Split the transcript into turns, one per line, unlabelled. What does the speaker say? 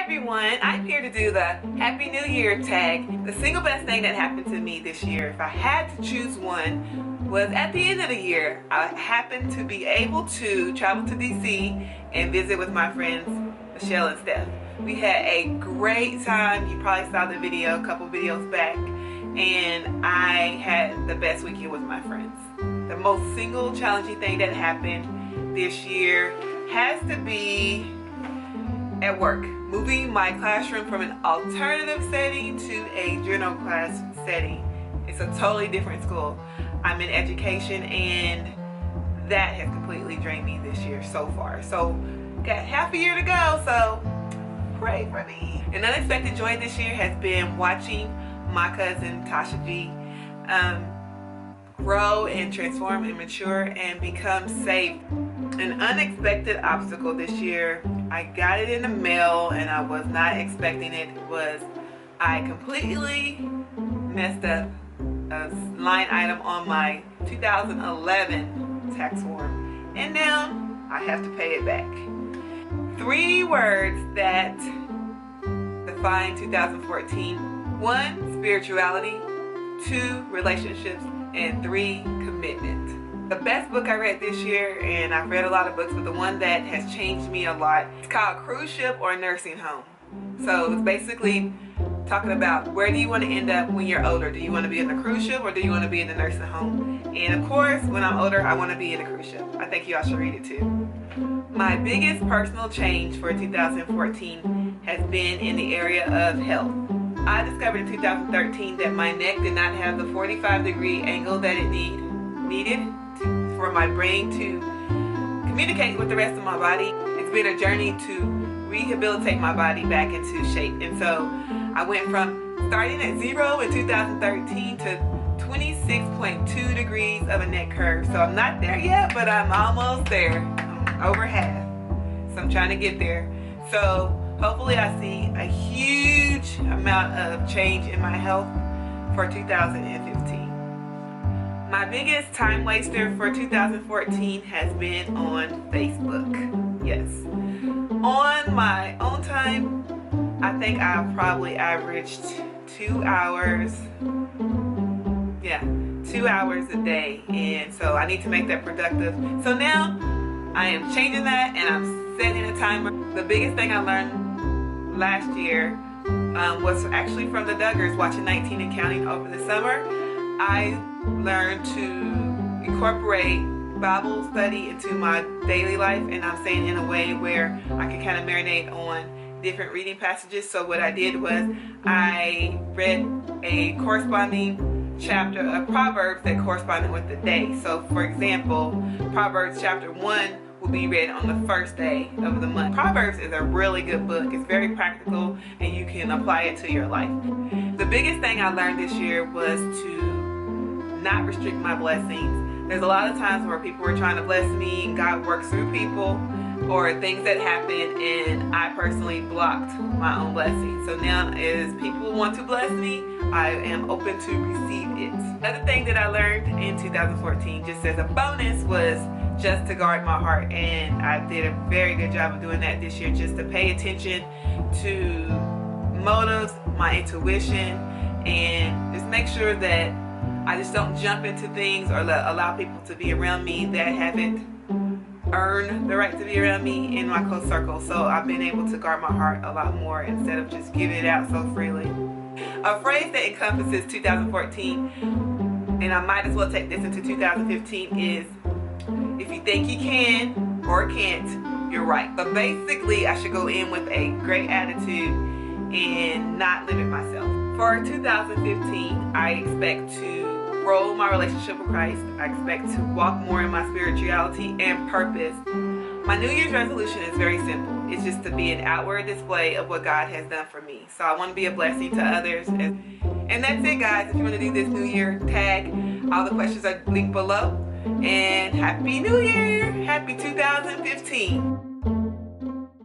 everyone, I'm here to do the Happy New Year tag. The single best thing that happened to me this year, if I had to choose one, was at the end of the year. I happened to be able to travel to DC and visit with my friends Michelle and Steph. We had a great time. You probably saw the video a couple videos back, and I had the best weekend with my friends. The most single challenging thing that happened this year has to be at work. Moving my classroom from an alternative setting to a general class setting. It's a totally different school. I'm in education, and that has completely drained me this year so far. So got half a year to go, so pray for me. An unexpected joy this year has been watching my cousin Tasha G grow and transform and mature and become saved. An unexpected obstacle this year, I got it in the mail and I was not expecting it, was I completely messed up a line item on my 2011 tax form, and now I have to pay it back. 3 words that define 2014. 1, spirituality. 2, relationships. And 3, commitment. The best book I read this year, and I've read a lot of books, but the one that has changed me a lot, it's called Cruise Ship or Nursing Home. So it's basically talking about where do you want to end up when you're older. Do you want to be in the cruise ship or do you want to be in the nursing home? And of course, when I'm older, I want to be in the cruise ship. I think you all should read it too. My biggest personal change for 2014 has been in the area of health. I discovered in 2013 that my neck did not have the 45-degree angle that it needed for my brain to communicate with the rest of my body. It's been a journey to rehabilitate my body back into shape. And so I went from starting at 0 in 2013 to 26.2 degrees of a neck curve. So I'm not there yet, but I'm almost there. I'm over half. So I'm trying to get there. So hopefully I see a huge amount of change in my health for 2015. My biggest time waster for 2014 has been on Facebook. Yes. On my own time, I think I've probably averaged 2 hours. Yeah, 2 hours a day. And so I need to make that productive. So now I am changing that and I'm setting a timer. The biggest thing I learned last year was actually from the Duggars, watching 19 and Counting over the summer. I learned to incorporate Bible study into my daily life, and I'm saying in a way where I can kind of marinate on different reading passages. So what I did was I read a corresponding chapter of Proverbs that corresponded with the day. So for example, Proverbs chapter 1 will be read on the first day of the month. Proverbs is a really good book. It's very practical and you can apply it to your life. The biggest thing I learned this year was to not restrict my blessings. There's a lot of times where people were trying to bless me and God works through people or things that happen, and I personally blocked my own blessings. So now as people want to bless me, I am open to receive it. Another thing that I learned in 2014, just as a bonus, was just to guard my heart, and I did a very good job of doing that this year, just to pay attention to motives, my intuition, and just make sure that I just don't jump into things or allow people to be around me that haven't earned the right to be around me in my close circle. So I've been able to guard my heart a lot more instead of just giving it out so freely. A phrase that encompasses 2014, and I might as well take this into 2015, is if you think you can or can't, you're right. But basically I should go in with a great attitude and not limit myself. For 2015, I expect to grow my relationship with Christ. I expect to walk more in my spirituality and purpose. My New Year's resolution is very simple. It's just to be an outward display of what God has done for me. So I want to be a blessing to others. And that's it, guys. If you want to do this New Year tag, all the questions are linked below. And Happy New Year! Happy 2015!